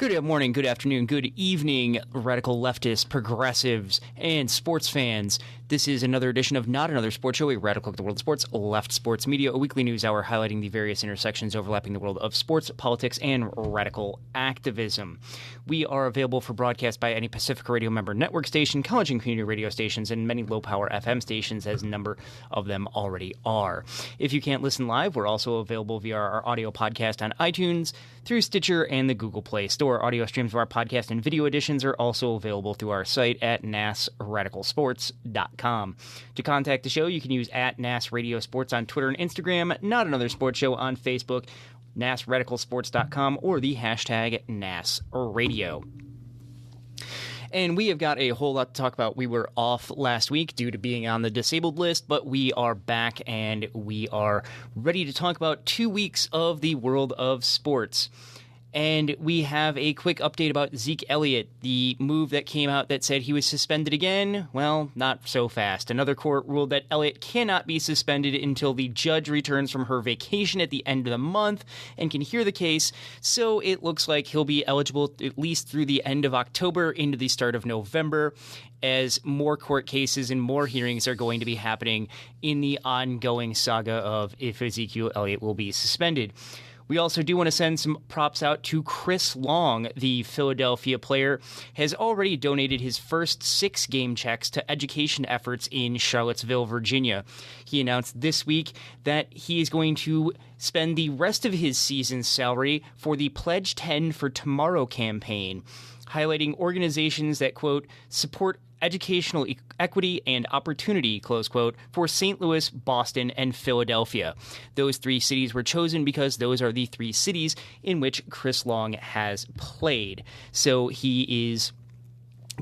Good morning, good afternoon, good evening, radical leftists, progressives, and sports fans. This is another edition of Not Another Sports Show, a radical look at the world of sports, left sports media, a weekly news hour highlighting the various intersections overlapping the world of sports, politics, and radical activism. We are available for broadcast by any Pacific Radio member network station, college and community radio stations, and many low-power FM stations, as a number of them already are. If you can't listen live, we're also available via our audio podcast on iTunes, through Stitcher, and the Google Play Store. Audio streams of our podcast and video editions are also available through our site at nasradicalsports.com. To contact the show, you can use @NasRadioSports on Twitter and Instagram, Not Another Sports Show on Facebook, nasradicalsports.com, or the hashtag NasRadio. And we have got a whole lot to talk about. We were off last week due to being on the disabled list, but we are back and we are ready to talk about 2 weeks of the world of sports. And we have a quick update about Zeke Elliott, the move that came out that said he was suspended again. Well, not so fast. Another court ruled that Elliott cannot be suspended until the judge returns from her vacation at the end of the month and can hear the case. So it looks like he'll be eligible at least through the end of October into the start of November, as more court cases and more hearings are going to be happening in the ongoing saga of if Ezekiel Elliott will be suspended. We also do want to send some props out to Chris Long. The Philadelphia player has already donated his first 6 game checks to education efforts in Charlottesville, Virginia. He announced this week that he is going to spend the rest of his season's salary for the Pledge 10 for Tomorrow campaign, highlighting organizations that, quote, support educational equity and opportunity, close quote, for St. Louis, Boston, and Philadelphia. Those 3 cities were chosen because those are the 3 cities in which Chris Long has played. So he is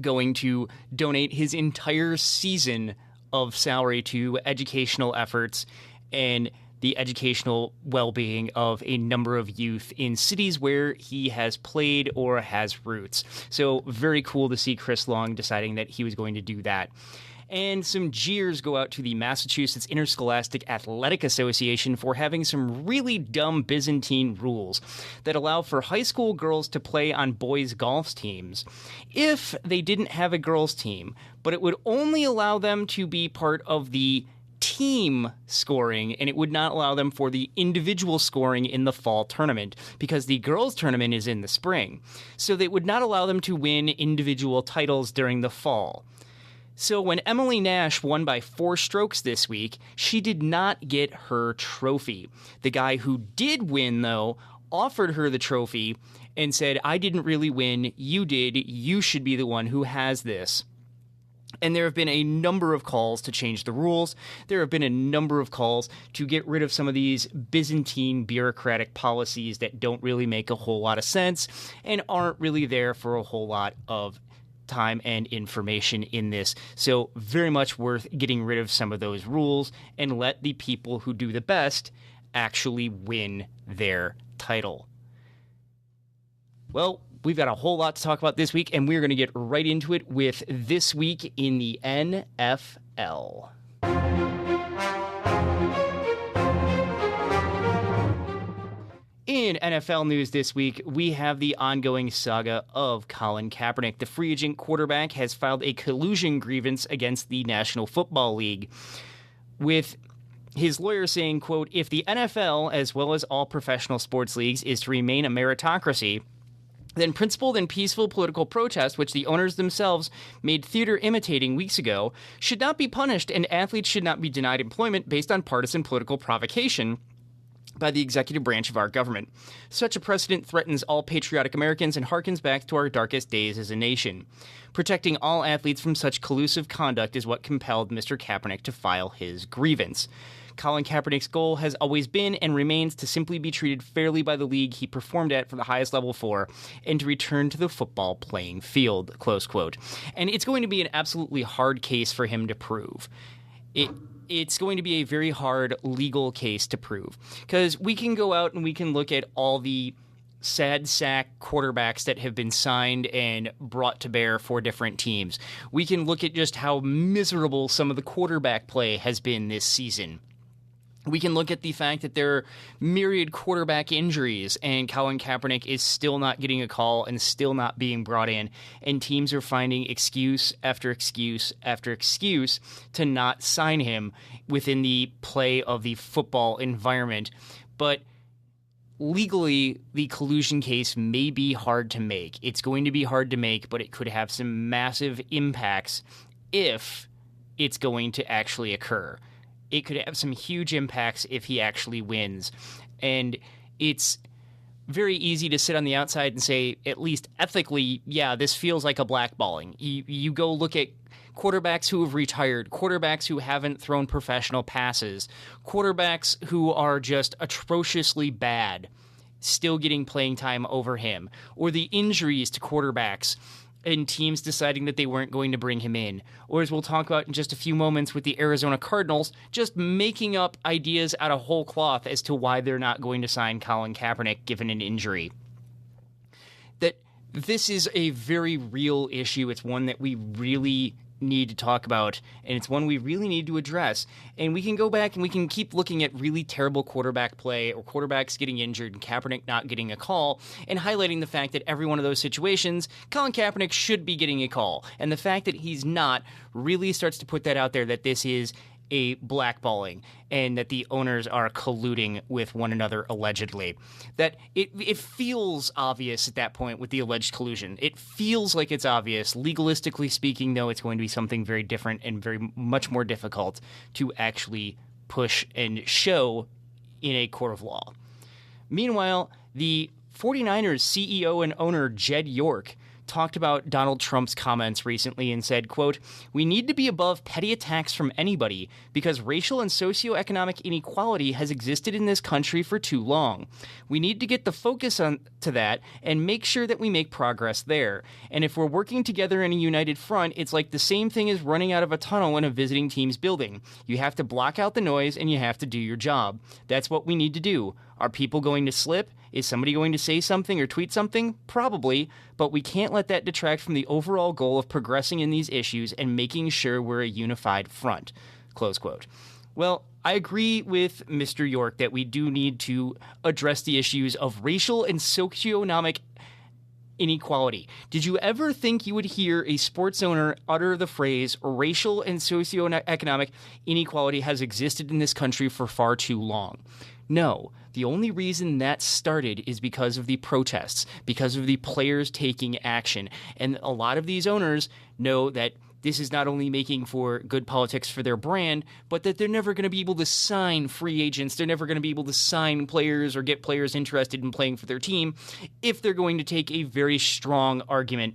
going to donate his entire season of salary to educational efforts and the educational well-being of a number of youth in cities where he has played or has roots. So very cool to see Chris Long deciding that he was going to do that. And some jeers go out to the Massachusetts Interscholastic Athletic Association for having some really dumb Byzantine rules that allow for high school girls to play on boys' golf teams if they didn't have a girls' team, but it would only allow them to be part of the team scoring, and it would not allow them for the individual scoring in the fall tournament because the girls' tournament is in the spring. So they would not allow them to win individual titles during the fall. So when Emily Nash won by 4 strokes this week, she did not get her trophy. The guy who did win, though, offered her the trophy and said, "I didn't really win, you did, you should be the one who has this." And there have been a number of calls to change the rules. There have been a number of calls to get rid of some of these Byzantine bureaucratic policies that don't really make a whole lot of sense and aren't really there for a whole lot of time and information in this. So very much worth getting rid of some of those rules and let the people who do the best actually win their title. Well, we've got a whole lot to talk about this week, and we're going to get right into it with This Week in the NFL. In NFL news this week, we have the ongoing saga of Colin Kaepernick. The free agent quarterback has filed a collusion grievance against the National Football League, with his lawyer saying, quote, "If the NFL, as well as all professional sports leagues, is to remain a meritocracy, then principled and peaceful political protest, which the owners themselves made theater imitating weeks ago, should not be punished, and athletes should not be denied employment based on partisan political provocation by the executive branch of our government. Such a precedent threatens all patriotic Americans and harkens back to our darkest days as a nation. Protecting all athletes from such collusive conduct is what compelled Mr. Kaepernick to file his grievance. Colin Kaepernick's goal has always been and remains to simply be treated fairly by the league he performed at for the highest level for, and to return to the football playing field," close quote. And it's going to be an absolutely hard case for him to prove. It's going to be a very hard legal case to prove, because we can go out and we can look at all the sad sack quarterbacks that have been signed and brought to bear for different teams. We can look at just how miserable some of the quarterback play has been this season. We can look at the fact that there are myriad quarterback injuries, and Colin Kaepernick is still not getting a call and still not being brought in, and teams are finding excuse after excuse after excuse to not sign him within the play of the football environment. But legally, the collusion case may be hard to make. It's going to be hard to make, but it could have some massive impacts if it's going to actually occur. It could have some huge impacts if he actually wins. And it's very easy to sit on the outside and say, at least ethically, yeah, this feels like a blackballing. You go look at quarterbacks who have retired, quarterbacks who haven't thrown professional passes, quarterbacks who are just atrociously bad, still getting playing time over him, or the injuries to quarterbacks and teams deciding that they weren't going to bring him in. Or as we'll talk about in just a few moments with the Arizona Cardinals, just making up ideas out of whole cloth as to why they're not going to sign Colin Kaepernick given an injury. That this is a very real issue. It's one that we really need to talk about, and it's one we really need to address. And we can go back and we can keep looking at really terrible quarterback play or quarterbacks getting injured and Kaepernick not getting a call and highlighting the fact that every one of those situations, Colin Kaepernick should be getting a call. And the fact that he's not really starts to put that out there that this is a blackballing and that the owners are colluding with one another allegedly. That it feels obvious at that point with the alleged collusion. It feels like it's obvious. Legalistically speaking, though, it's going to be something very different and very much more difficult to actually push and show in a court of law. Meanwhile, the 49ers CEO and owner Jed York talked about Donald Trump's comments recently and said, quote, "We need to be above petty attacks from anybody because racial and socioeconomic inequality has existed in this country for too long. We need to get the focus on to that and make sure that we make progress there. And if we're working together in a united front, it's like the same thing as running out of a tunnel in a visiting team's building. You have to block out the noise and you have to do your job. That's what we need to do. Are people going to slip? Is somebody going to say something or tweet something? Probably, but we can't let that detract from the overall goal of progressing in these issues and making sure we're a unified front." Close quote. Well, I agree with Mr. York that we do need to address the issues of racial and socioeconomic inequality. Did you ever think you would hear a sports owner utter the phrase, "racial and socioeconomic inequality has existed in this country for far too long"? No. The only reason that started is because of the protests, because of the players taking action. And a lot of these owners know that this is not only making for good politics for their brand, but that they're never going to be able to sign free agents. They're never going to be able to sign players or get players interested in playing for their team if they're going to take a very strong argument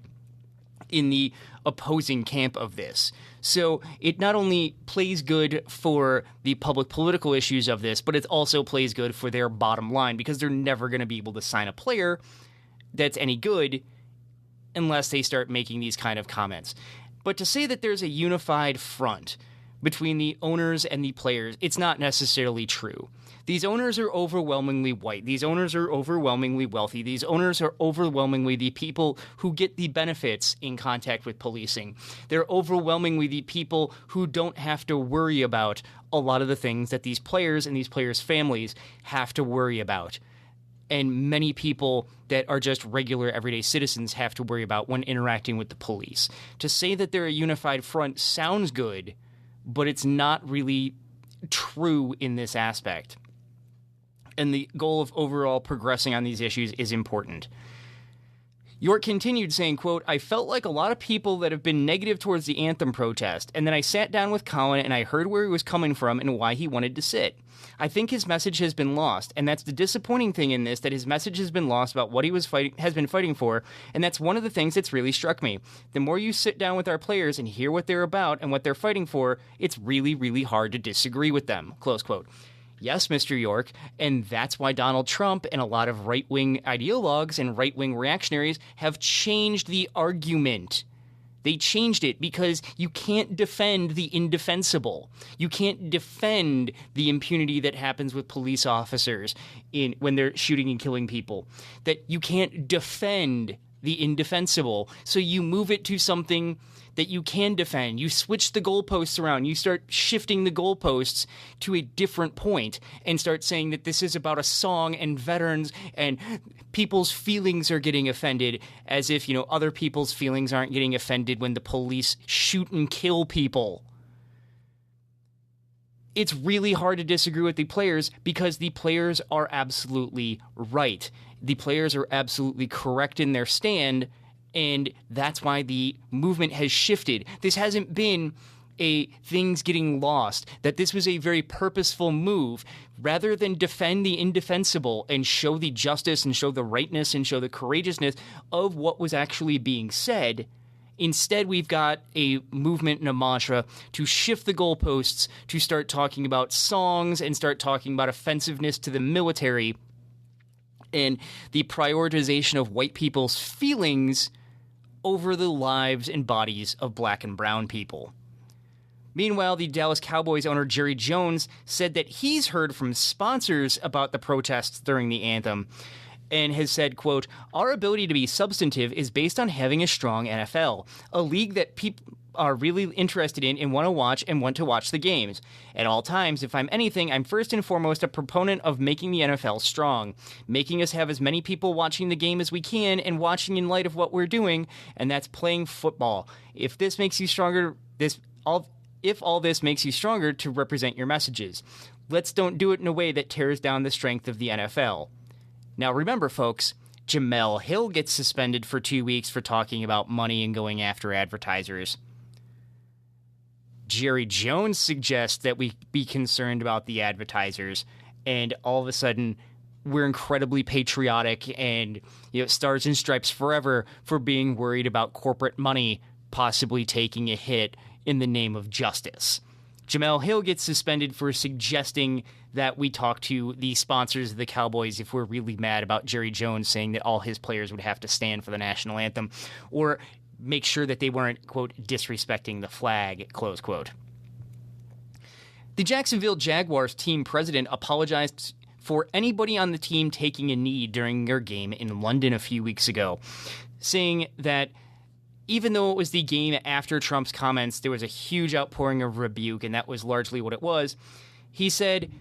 in the opposing camp of this. So it not only plays good for the public political issues of this, but it also plays good for their bottom line because they're never going to be able to sign a player that's any good unless they start making these kind of comments. But to say that there's a unified front between the owners and the players, it's not necessarily true. These owners are overwhelmingly white. These owners are overwhelmingly wealthy. These owners are overwhelmingly the people who get the benefits in contact with policing. They're overwhelmingly the people who don't have to worry about a lot of the things that these players and these players' families have to worry about. And many people that are just regular everyday citizens have to worry about when interacting with the police. To say that they're a unified front sounds good, but it's not really true in this aspect. And the goal of overall progressing on these issues is important. York continued saying, quote, "I felt like a lot of people that have been negative towards the anthem protest, and then I sat down with Colin and I heard where he was coming from and why he wanted to sit. I think his message has been lost, and that's the disappointing thing in this, that his message has been lost about what he has been fighting for, and that's one of the things that's really struck me. The more you sit down with our players and hear what they're about and what they're fighting for, it's really, really hard to disagree with them." Close quote. Yes, Mr. York, and that's why Donald Trump and a lot of right-wing ideologues and right-wing reactionaries have changed the argument. They changed it because you can't defend the indefensible. You can't defend the impunity that happens with police officers when they're shooting and killing people. That you can't defend the indefensible. So you move it to something that you can defend. You switch the goalposts around. You start shifting the goalposts to a different point and start saying that this is about a song and veterans and people's feelings are getting offended, as if, other people's feelings aren't getting offended when the police shoot and kill people. It's really hard to disagree with the players because the players are absolutely right. The players are absolutely correct in their stand, and that's why the movement has shifted. This hasn't been a things getting lost, that this was a very purposeful move. Rather than defend the indefensible and show the justice and show the rightness and show the courageousness of what was actually being said, instead, we've got a movement and a mantra to shift the goalposts, to start talking about songs and start talking about offensiveness to the military and the prioritization of white people's feelings over the lives and bodies of black and brown people. Meanwhile, the Dallas Cowboys owner Jerry Jones said that he's heard from sponsors about the protests during the anthem and has said, quote, "Our ability to be substantive is based on having a strong NFL, a league that people are really interested in and want to watch the games. At all times, if I'm anything, I'm first and foremost a proponent of making the NFL strong, making us have as many people watching the game as we can and watching in light of what we're doing, and that's playing football. If this makes you stronger, if all this makes you stronger to represent your messages. Let's don't do it in a way that tears down the strength of the NFL." Now remember, folks, Jemele Hill gets suspended for 2 weeks for talking about money and going after advertisers. Jerry Jones suggests that we be concerned about the advertisers, and all of a sudden we're incredibly patriotic and Stars and Stripes forever for being worried about corporate money possibly taking a hit in the name of justice. Jemele Hill gets suspended for suggesting that we talk to the sponsors of the Cowboys if we're really mad about Jerry Jones saying that all his players would have to stand for the national anthem, or make sure that they weren't, quote, disrespecting the flag, close quote. The Jacksonville Jaguars team president apologized for anybody on the team taking a knee during their game in London a few weeks ago, saying that even though it was the game after Trump's comments, there was a huge outpouring of rebuke, and that was largely what it was. He said,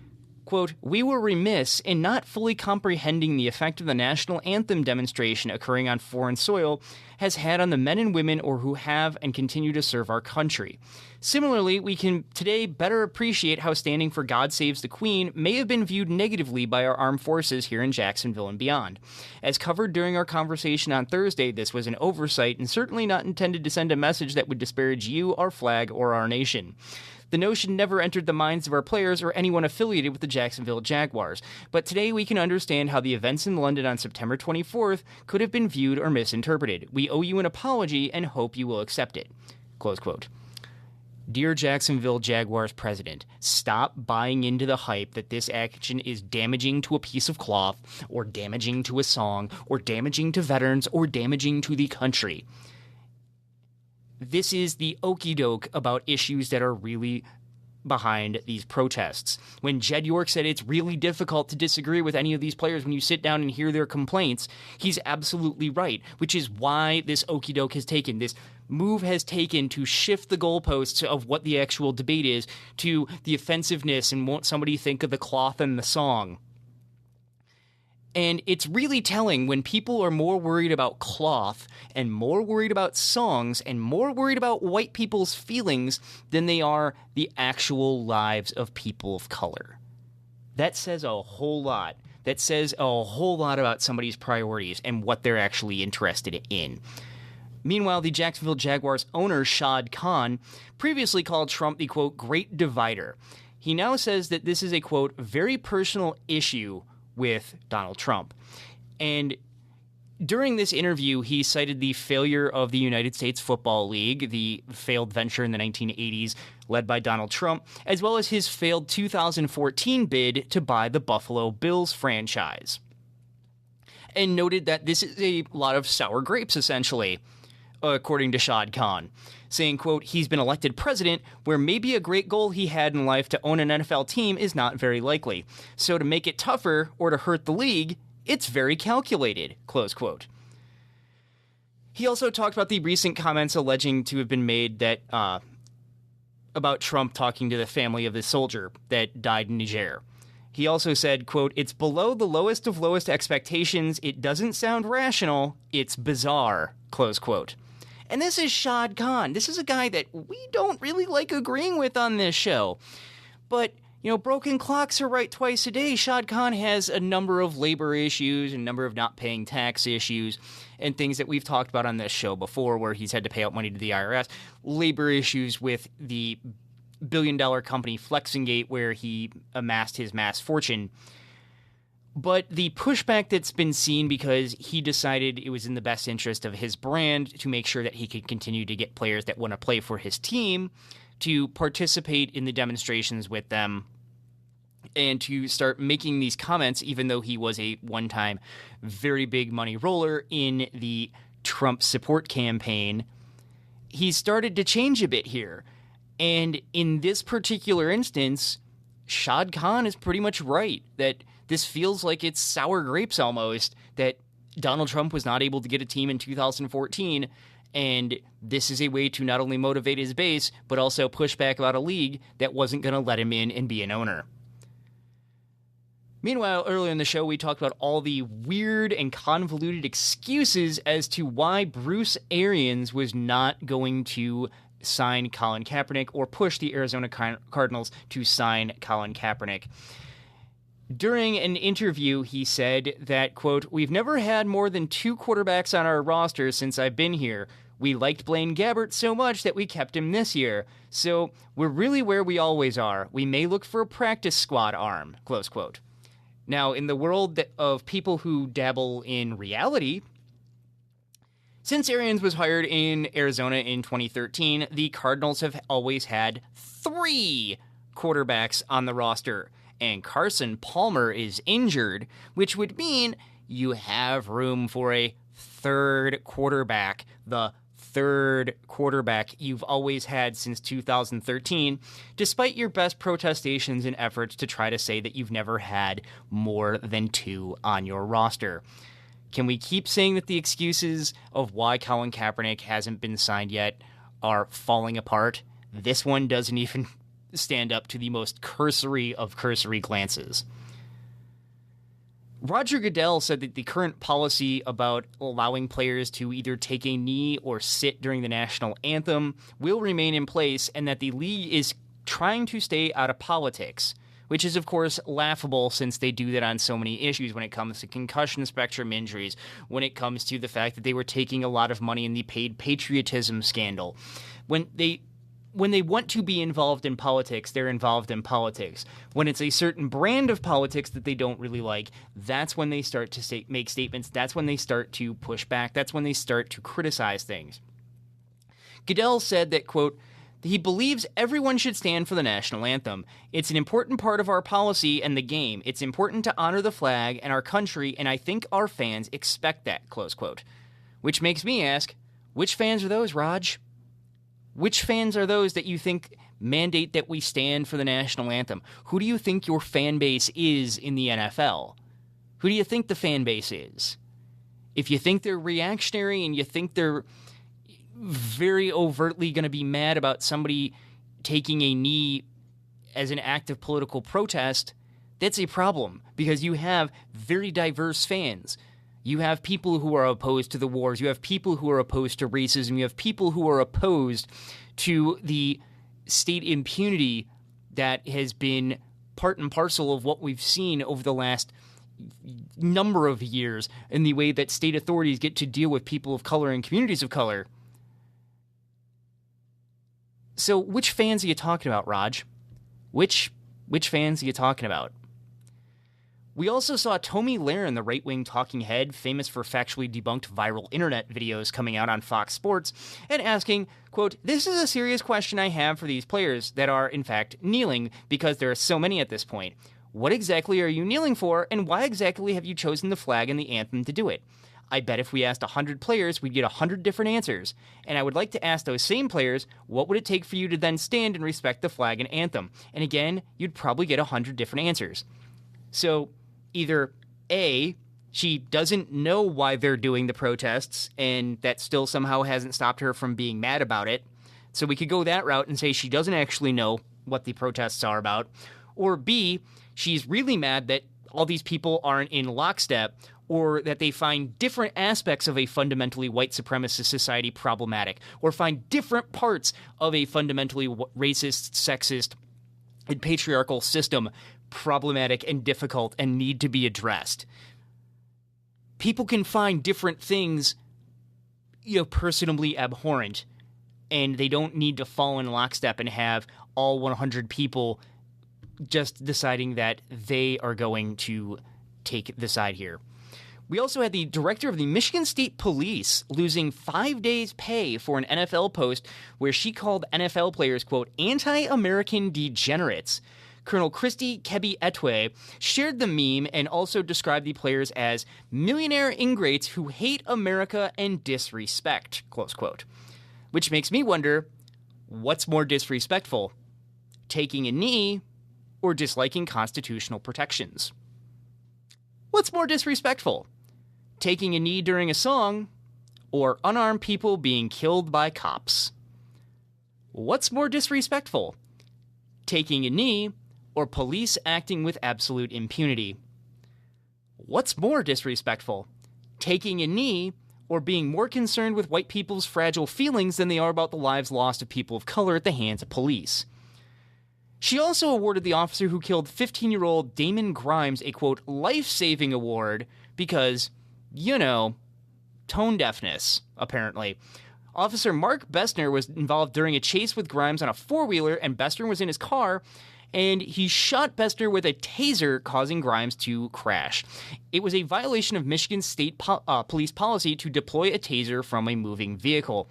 quote, "We were remiss in not fully comprehending the effect of the national anthem demonstration occurring on foreign soil has had on the men and women or who have and continue to serve our country. Similarly, we can today better appreciate how standing for God Saves the Queen may have been viewed negatively by our armed forces here in Jacksonville and beyond. As covered during our conversation on Thursday, this was an oversight and certainly not intended to send a message that would disparage you, our flag, or our nation. The notion never entered the minds of our players or anyone affiliated with the Jacksonville Jaguars, but today we can understand how the events in London on September 24th could have been viewed or misinterpreted. We owe you an apology and hope you will accept it." Close quote. Dear Jacksonville Jaguars president, stop buying into the hype that this action is damaging to a piece of cloth, or damaging to a song, or damaging to veterans, or damaging to the country. This is the okey doke about issues that are really behind these protests. When Jed York said it's really difficult to disagree with any of these players when you sit down and hear their complaints, he's absolutely right, which is why this okey doke has taken, this move has taken to shift the goalposts of what the actual debate is to the offensiveness and won't somebody think of the cloth and the song. And it's really telling when people are more worried about cloth and more worried about songs and more worried about white people's feelings than they are the actual lives of people of color. That says a whole lot. That says a whole lot about somebody's priorities and what they're actually interested in. Meanwhile, the Jacksonville Jaguars owner, Shad Khan, previously called Trump the, quote, great divider. He now says that this is a, quote, very personal issue with Donald Trump. And during this interview, he cited the failure of the United States Football League, the failed venture in the 1980s led by Donald Trump, as well as his failed 2014 bid to buy the Buffalo Bills franchise. And noted that this is a lot of sour grapes, essentially, according to Shad Khan, saying, quote, he's been elected president where maybe a great goal he had in life to own an NFL team is not very likely. So to make it tougher or to hurt the league, it's very calculated, close quote. He also talked about the recent comments alleging to have been made that about Trump talking to the family of the soldier that died in Niger. He also said, quote, "It's below the lowest of lowest expectations. It doesn't sound rational. It's bizarre," close quote. And this is Shad Khan. This is a guy that we don't really like agreeing with on this show. But, you know, broken clocks are right twice a day. Shad Khan has a number of labor issues, a number of not paying tax issues, and things that we've talked about on this show before where he's had to pay out money to the IRS. Labor issues with the billion-dollar company Flexingate where he amassed his mass fortune. But the pushback that's been seen because he decided it was in the best interest of his brand to make sure that he could continue to get players that want to play for his team to participate in the demonstrations with them and to start making these comments, even though he was a one-time very big money roller in the Trump support campaign. He started to change a bit here. And in this particular instance, Shad Khan is pretty much right that this feels like it's sour grapes almost, that Donald Trump was not able to get a team in 2014, and this is a way to not only motivate his base, but also push back about a league that wasn't going to let him in and be an owner. Meanwhile, earlier in the show, we talked about all the weird and convoluted excuses as to why Bruce Arians was not going to sign Colin Kaepernick or push the Arizona Cardinals to sign Colin Kaepernick. During an interview, he said that, quote, "We've never had more than 2 quarterbacks on our roster since I've been here. We liked Blaine Gabbert so much that we kept him this year. So we're really where we always are. We may look for a practice squad arm," close quote. Now, in the world of people who dabble in reality, since Arians was hired in Arizona in 2013, the Cardinals have always had 3 quarterbacks on the roster. And Carson Palmer is injured, which would mean you have room for a 3rd quarterback, the 3rd quarterback you've always had since 2013, despite your best protestations and efforts to try to say that you've never had more than 2 on your roster. Can we keep saying that the excuses of why Colin Kaepernick hasn't been signed yet are falling apart? This one doesn't even stand up to the most cursory of cursory glances. Roger Goodell said that the current policy about allowing players to either take a knee or sit during the national anthem will remain in place, and that the league is trying to stay out of politics, which is, of course, laughable since they do that on so many issues when it comes to concussion spectrum injuries, when it comes to the fact that they were taking a lot of money in the paid patriotism scandal. When they want to be involved in politics, they're involved in politics. When it's a certain brand of politics that they don't really like, that's when they start to make statements. That's when they start to push back. That's when they start to criticize things. Goodell said that, quote, "He believes everyone should stand for the national anthem. It's an important part of our policy and the game. It's important to honor the flag and our country, and I think our fans expect that," close quote. Which makes me ask, which fans are those, Raj? Which fans are those that you think mandate that we stand for the national anthem? Who do you think your fan base is in the NFL? Who do you think the fan base is? If you think they're reactionary and you think they're very overtly going to be mad about somebody taking a knee as an act of political protest, that's a problem because you have very diverse fans. You have people who are opposed to the wars. You have people who are opposed to racism. You have people who are opposed to the state impunity that has been part and parcel of what we've seen over the last number of years in the way that state authorities get to deal with people of color and communities of color. So which fans are you talking about, Raj? Which fans are you talking about? We also saw Tomi Lahren, the right-wing talking head, famous for factually debunked viral internet videos coming out on Fox Sports, and asking, quote, "This is a serious question I have for these players that are, in fact, kneeling, because there are so many at this point. What exactly are you kneeling for, and why exactly have you chosen the flag and the anthem to do it? I bet if we asked 100 players, we'd get 100 different answers. And I would like to ask those same players, what would it take for you to then stand and respect the flag and anthem? And again, you'd probably get 100 different answers." So either A, She doesn't know why they're doing the protests, and that still somehow hasn't stopped her from being mad about it. So we could go that route and say she doesn't actually know what the protests are about. Or B, she's really mad that all these people aren't in lockstep, or that they find different aspects of a fundamentally white supremacist society problematic, or find different parts of a fundamentally racist, sexist, and patriarchal system problematic and difficult and need to be addressed. People can find different things, personally abhorrent, and they don't need to fall in lockstep and have all 100 people just deciding that they are going to take the side here. We also had the director of the Michigan State Police losing 5 days' pay for an NFL post where she called NFL players, quote, anti-American degenerates. Colonel Christy Kebi-Etwe shared the meme and also described the players as millionaire ingrates who hate America and disrespect, close quote. Which makes me wonder, what's more disrespectful, taking a knee or disliking constitutional protections? What's more disrespectful, taking a knee during a song or unarmed people being killed by cops? What's more disrespectful, taking a knee or police acting with absolute impunity? What's more disrespectful, taking a knee or being more concerned with white people's fragile feelings than they are about the lives lost of people of color at the hands of police? She also awarded the officer who killed 15-year-old Damon Grimes a, quote, life-saving award because, tone deafness, apparently. Officer Mark Bestner was involved during a chase with Grimes on a four-wheeler, and Bestner was in his car, and he shot Bestner with a taser, causing Grimes to crash. It was a violation of Michigan State police policy to deploy a taser from a moving vehicle.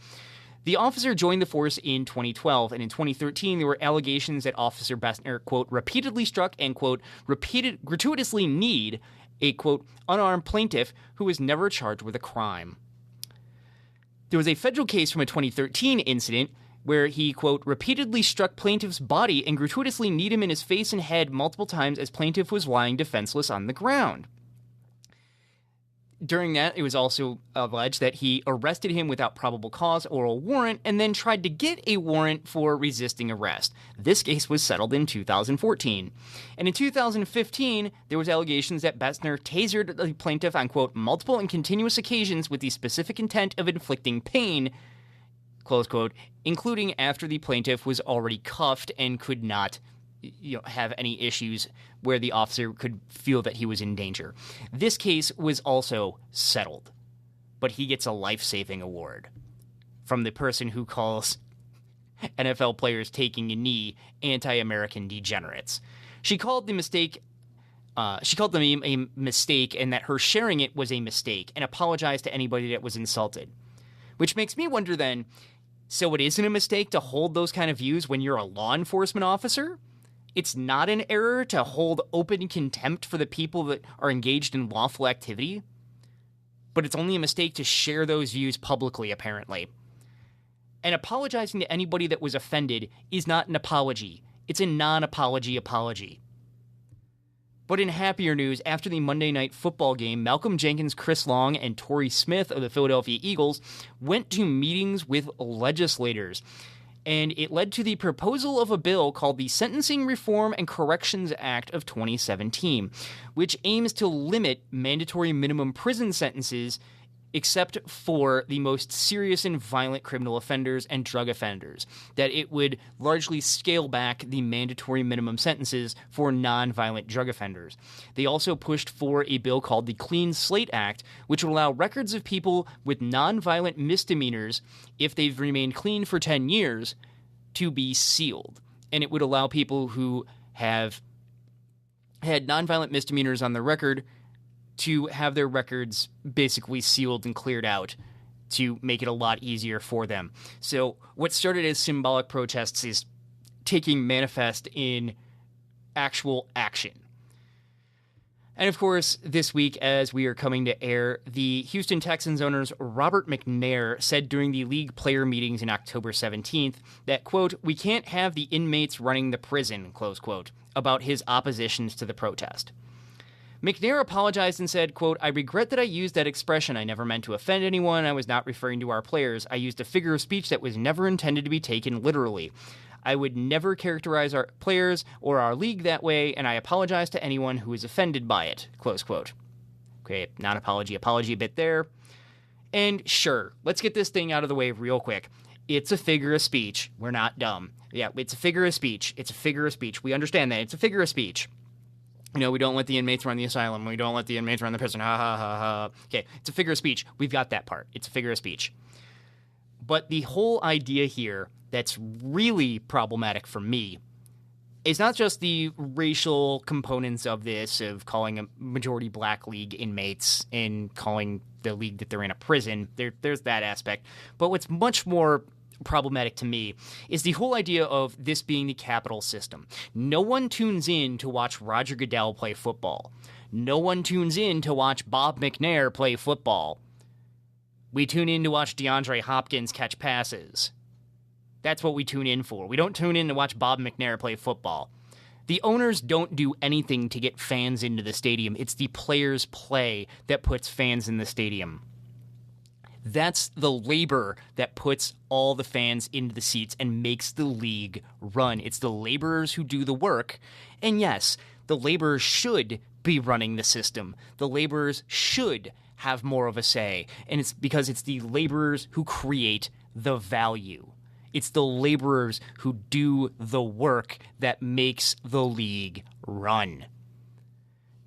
The officer joined the force in 2012, and in 2013 there were allegations that Officer Bestner, quote, repeatedly struck and, quote, gratuitously kneed a, quote, unarmed plaintiff who was never charged with a crime. There was a federal case from a 2013 incident where he, quote, repeatedly struck plaintiff's body and gratuitously kneed him in his face and head multiple times as plaintiff was lying defenseless on the ground. During that, it was also alleged that he arrested him without probable cause or a warrant and then tried to get a warrant for resisting arrest. This case was settled in 2014. And in 2015, there was allegations that Bestner tasered the plaintiff on, quote, multiple and continuous occasions with the specific intent of inflicting pain, close quote, including after the plaintiff was already cuffed and could not have any issues where the officer could feel that he was in danger. This case was also settled, but he gets a life-saving award from the person who calls NFL players taking a knee anti-American degenerates. She called the mistake. She called the meme a mistake, and that her sharing it was a mistake, and apologized to anybody that was insulted. Which makes me wonder then, so it isn't a mistake to hold those kind of views when you're a law enforcement officer? It's not an error to hold open contempt for the people that are engaged in lawful activity? But it's only a mistake to share those views publicly, apparently. And apologizing to anybody that was offended is not an apology. It's a non-apology apology. But in happier news, after the Monday Night Football game, Malcolm Jenkins, Chris Long, and Torrey Smith of the Philadelphia Eagles went to meetings with legislators. And it led to the proposal of a bill called the Sentencing Reform and Corrections Act of 2017, which aims to limit mandatory minimum prison sentences except for the most serious and violent criminal offenders and drug offenders, that it would largely scale back the mandatory minimum sentences for non-violent drug offenders. They also pushed for a bill called the Clean Slate Act, which would allow records of people with non-violent misdemeanors, if they've remained clean for 10 years, to be sealed. And it would allow people who have had non-violent misdemeanors on their record to have their records basically sealed and cleared out to make it a lot easier for them. So what started as symbolic protests is taking manifest in actual action. And of course, this week, as we are coming to air, the Houston Texans owner's Robert McNair said during the league player meetings in October 17th that, quote, we can't have the inmates running the prison, close quote, about his oppositions to the protest. McNair apologized and said, quote, I regret that I used that expression. I never meant to offend anyone. I was not referring to our players. I used a figure of speech that was never intended to be taken literally. I would never characterize our players or our league that way, and I apologize to anyone who is offended by it, close quote. Okay, non-apology, apology a bit there. And sure, let's get this thing out of the way real quick. It's a figure of speech. We're not dumb. Yeah, it's a figure of speech. It's a figure of speech. We understand that. It's a figure of speech. You know, we don't let the inmates run the asylum. We don't let the inmates run the prison. Ha, ha, ha, ha. Okay, it's a figure of speech. We've got that part. It's a figure of speech. But the whole idea here that's really problematic for me is not just the racial components of this, of calling a majority black league inmates and calling the league that they're in a prison. There's that aspect. But what's much more problematic to me is the whole idea of this being the capital system. No one tunes in to watch Roger Goodell play football. No one tunes in to watch Bob McNair play football. We tune in to watch DeAndre Hopkins catch passes. That's what we tune in for. We don't tune in to watch Bob McNair play football. The owners don't do anything to get fans into the stadium. It's the players' play that puts fans in the stadium. That's the labor that puts all the fans into the seats and makes the league run. It's the laborers who do the work. And yes, the laborers should be running the system. The laborers should have more of a say. And it's because it's the laborers who create the value. It's the laborers who do the work that makes the league run.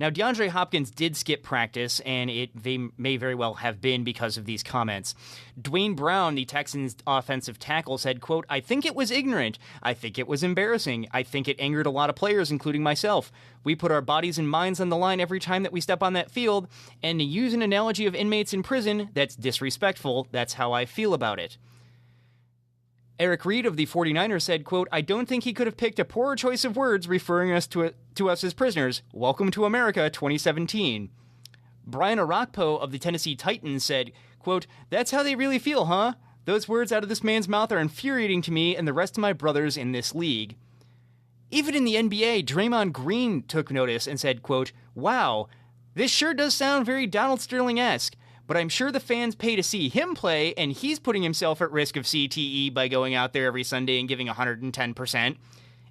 Now, DeAndre Hopkins did skip practice, and they may very well have been because of these comments. Dwayne Brown, the Texans' offensive tackle, said, quote, I think it was ignorant. I think it was embarrassing. I think it angered a lot of players, including myself. We put our bodies and minds on the line every time that we step on that field, and to use an analogy of inmates in prison, that's disrespectful. That's how I feel about it. Eric Reed of the 49ers said, quote, I don't think he could have picked a poorer choice of words referring us to us as prisoners. Welcome to America 2017. Brian Arakpo of the Tennessee Titans said, quote, that's how they really feel, huh? Those words out of this man's mouth are infuriating to me and the rest of my brothers in this league. Even in the NBA, Draymond Green took notice and said, quote, wow, this sure does sound very Donald Sterling-esque. But I'm sure the fans pay to see him play, and he's putting himself at risk of CTE by going out there every Sunday and giving 110%.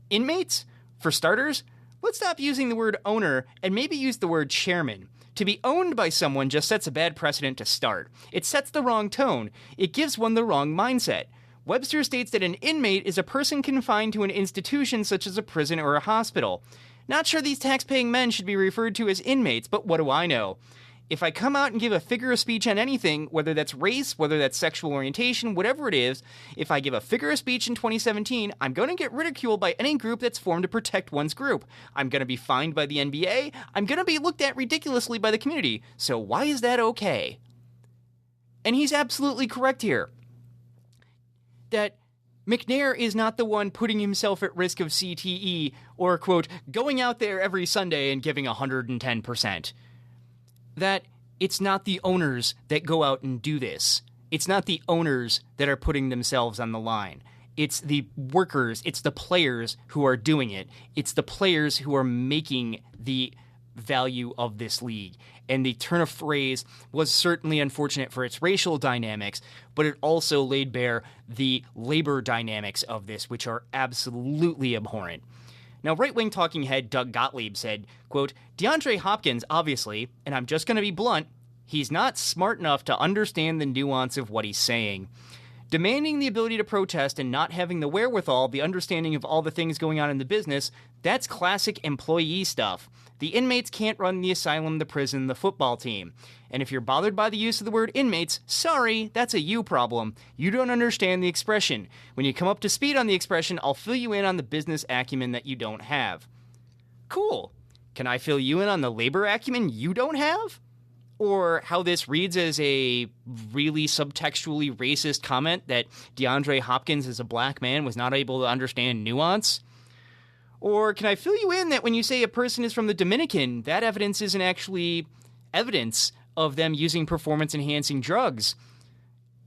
Inmates? For starters, let's stop using the word owner and maybe use the word chairman. To be owned by someone just sets a bad precedent to start. It sets the wrong tone. It gives one the wrong mindset. Webster states that an inmate is a person confined to an institution such as a prison or a hospital. Not sure these tax-paying men should be referred to as inmates, but what do I know? If I come out and give a figure of speech on anything, whether that's race, whether that's sexual orientation, whatever it is, if I give a figure of speech in 2017, I'm going to get ridiculed by any group that's formed to protect one's group. I'm going to be fined by the NBA. I'm going to be looked at ridiculously by the community. So why is that okay? And he's absolutely correct here. That McNair is not the one putting himself at risk of CTE or, quote, going out there every Sunday and giving 110%. That it's not the owners that go out and do this. It's not the owners that are putting themselves on the line. It's the workers, it's the players who are doing it. It's the players who are making the value of this league. And the turn of phrase was certainly unfortunate for its racial dynamics, but it also laid bare the labor dynamics of this, which are absolutely abhorrent. Now, right-wing talking head Doug Gottlieb said, quote, DeAndre Hopkins, obviously, and I'm just going to be blunt, he's not smart enough to understand the nuance of what he's saying. Demanding the ability to protest and not having the wherewithal, the understanding of all the things going on in the business, that's classic employee stuff. The inmates can't run the asylum, the prison, the football team. And if you're bothered by the use of the word inmates, sorry, that's a you problem. You don't understand the expression. When you come up to speed on the expression, I'll fill you in on the business acumen that you don't have. Cool. Can I fill you in on the labor acumen you don't have? Or how this reads as a really subtextually racist comment that DeAndre Hopkins as a black man was not able to understand nuance? Or can I fill you in that when you say a person is from the Dominican, that evidence isn't actually evidence of them using performance-enhancing drugs?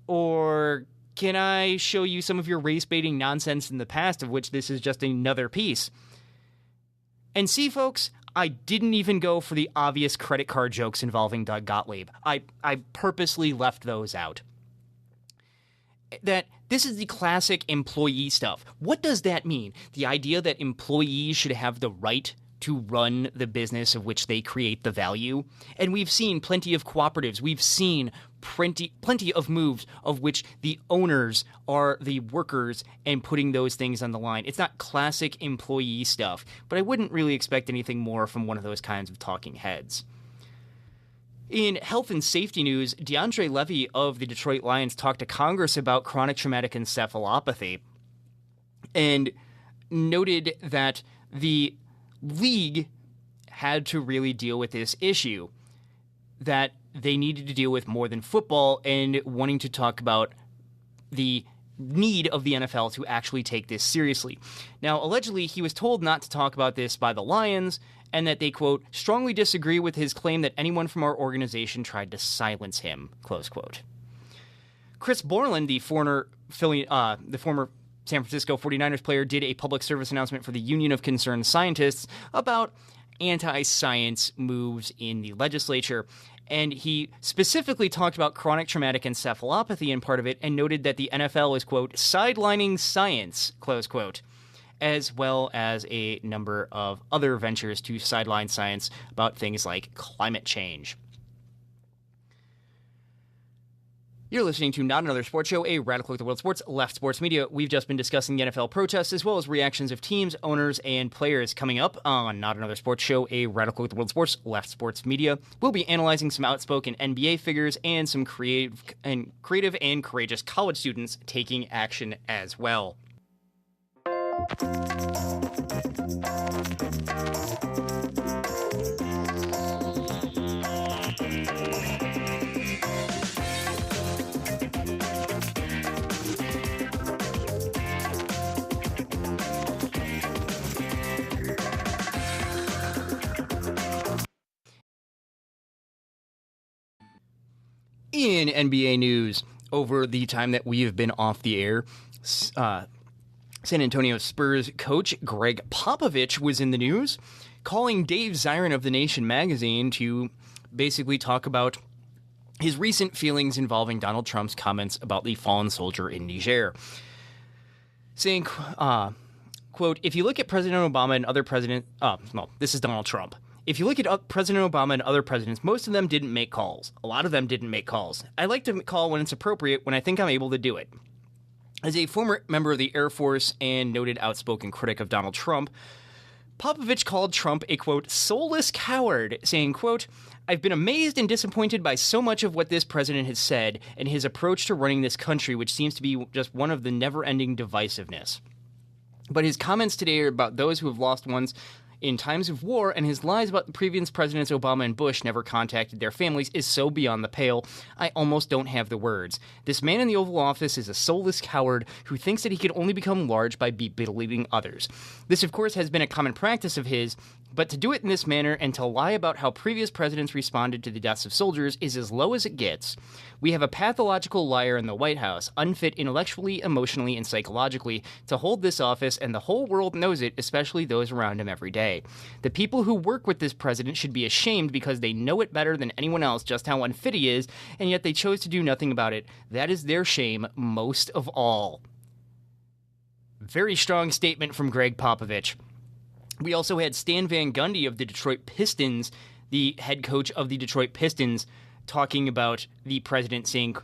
Or can I show you some of your race-baiting nonsense in the past, of which this is just another piece? And see, folks, I didn't even go for the obvious credit card jokes involving Doug Gottlieb. I purposely left those out. That this is the classic employee stuff. What does that mean? The idea that employees should have the right to run the business of which they create the value. And we've seen plenty of cooperatives. We've seen plenty of moves of which the owners are the workers and putting those things on the line. It's not classic employee stuff, but I wouldn't really expect anything more from one of those kinds of talking heads. In health and safety news, DeAndre Levy of the Detroit Lions talked to Congress about chronic traumatic encephalopathy and noted that the league had to really deal with this issue, that they needed to deal with more than football, and wanting to talk about the need of the NFL to actually take this seriously. Now, allegedly, he was told not to talk about this by the Lions, and that they, quote, strongly disagree with his claim that anyone from our organization tried to silence him, close quote. Chris Borland, the former San Francisco 49ers player, did a public service announcement for the Union of Concerned Scientists about anti-science moves in the legislature, and he specifically talked about chronic traumatic encephalopathy in part of it and noted that the NFL is, quote, sidelining science, close quote, as well as a number of other ventures to sideline science about things like climate change. You're listening to Not Another Sports Show, a radical look at the world of sports, left sports media. We've just been discussing the NFL protests as well as reactions of teams, owners, and players. Coming up on Not Another Sports Show, a radical look at the world of sports, left sports media, we'll be analyzing some outspoken NBA figures and some creative and courageous college students taking action as well. In NBA news, over the time that we have been off the air, San Antonio Spurs coach Greg Popovich was in the news, calling Dave Zirin of The Nation magazine to basically talk about his recent feelings involving Donald Trump's comments about the fallen soldier in Niger. Saying, quote, if you look at President Obama and other presidents, this is Donald Trump. If you look at President Obama and other presidents, most of them didn't make calls. A lot of them didn't make calls. I like to call when it's appropriate, when I think I'm able to do it. As a former member of the Air Force and noted outspoken critic of Donald Trump, Popovich called Trump a, quote, soulless coward, saying, quote, I've been amazed and disappointed by so much of what this president has said and his approach to running this country, which seems to be just one of the never-ending divisiveness. But his comments today are about those who have lost ones in times of war, and his lies about the previous presidents Obama and Bush never contacted their families is so beyond the pale, I almost don't have the words. This man in the Oval Office is a soulless coward who thinks that he can only become large by belittling others. This, of course, has been a common practice of his, but to do it in this manner and to lie about how previous presidents responded to the deaths of soldiers is as low as it gets. We have a pathological liar in the White House, unfit intellectually, emotionally, and psychologically to hold this office, and the whole world knows it, especially those around him every day. The people who work with this president should be ashamed because they know it better than anyone else just how unfit he is, and yet they chose to do nothing about it. That is their shame most of all. Very strong statement from Greg Popovich. We also had Stan Van Gundy of the Detroit Pistons, the head coach of the Detroit Pistons, talking about the president, saying,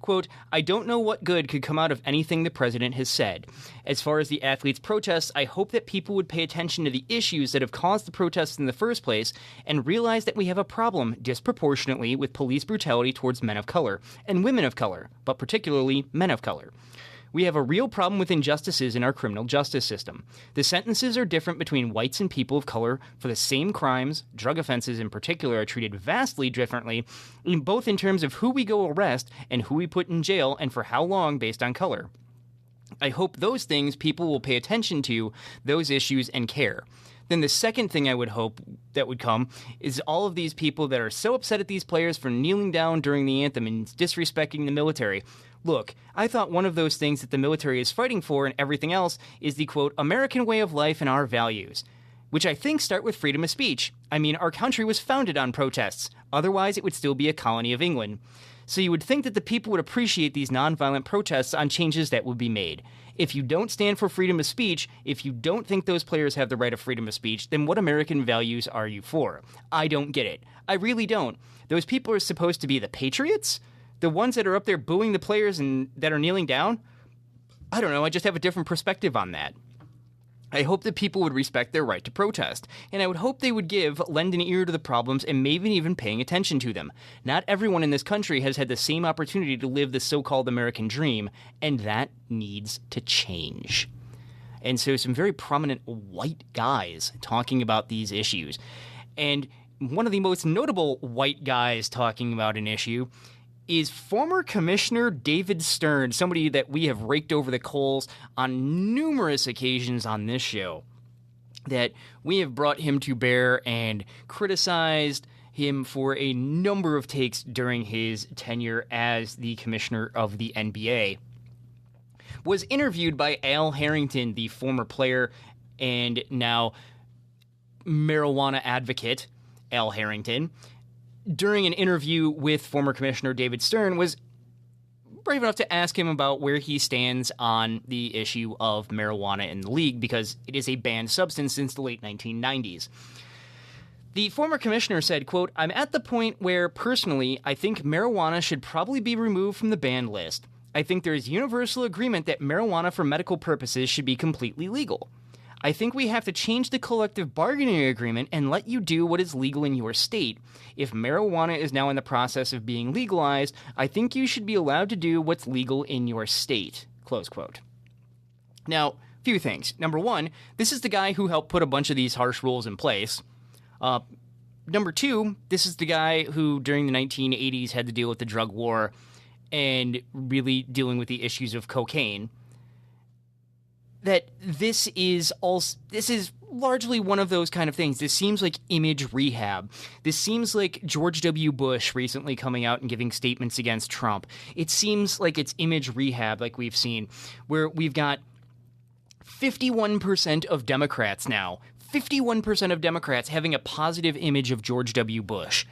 quote, I don't know what good could come out of anything the president has said. As far as the athletes' protests, I hope that people would pay attention to the issues that have caused the protests in the first place and realize that we have a problem disproportionately with police brutality towards men of color and women of color, but particularly men of color. We have a real problem with injustices in our criminal justice system. The sentences are different between whites and people of color for the same crimes. Drug offenses in particular are treated vastly differently, both in terms of who we go arrest and who we put in jail and for how long based on color. I hope those things people will pay attention to, those issues, and care. Then the second thing I would hope that would come is all of these people that are so upset at these players for kneeling down during the anthem and disrespecting the military. Look, I thought one of those things that the military is fighting for and everything else is the, quote, American way of life and our values. which I think start with freedom of speech. I mean, our country was founded on protests. Otherwise, it would still be a colony of England. So you would think that the people would appreciate these nonviolent protests on changes that would be made. If you don't stand for freedom of speech, if you don't think those players have the right of freedom of speech, then what American values are you for? I don't get it. I really don't. Those people are supposed to be the patriots? The ones that are up there booing the players and that are kneeling down? I don't know, I just have a different perspective on that. I hope that people would respect their right to protest, and I would hope they would lend an ear to the problems and maybe even paying attention to them. Not everyone in this country has had the same opportunity to live the so-called American dream, and that needs to change. And so some very prominent white guys talking about these issues. And one of the most notable white guys talking about an issue is former Commissioner David Stern, somebody that we have raked over the coals on numerous occasions on this show, that we have brought him to bear and criticized him for a number of takes during his tenure as the commissioner of the NBA, was interviewed by Al Harrington, the former player and now marijuana advocate, Al Harrington, during an interview with former Commissioner David Stern, was brave enough to ask him about where he stands on the issue of marijuana in the league, because it is a banned substance since the late 1990s. The former commissioner said, quote, "I'm at the point where, personally, I think marijuana should probably be removed from the banned list. I think there is universal agreement that marijuana for medical purposes should be completely legal. I think we have to change the collective bargaining agreement and let you do what is legal in your state. If marijuana is now in the process of being legalized, I think you should be allowed to do what's legal in your state." Close quote. Now, few things. Number one, this is the guy who helped put a bunch of these harsh rules in place. Number two, this is the guy who during the 1980s had to deal with the drug war and really dealing with the issues of cocaine. That this is largely one of those kind of things. This seems like image rehab. This seems like George W. Bush recently coming out and giving statements against Trump. It seems like it's image rehab, like we've seen, where we've got 51% of Democrats now, 51% of Democrats having a positive image of George W. Bush.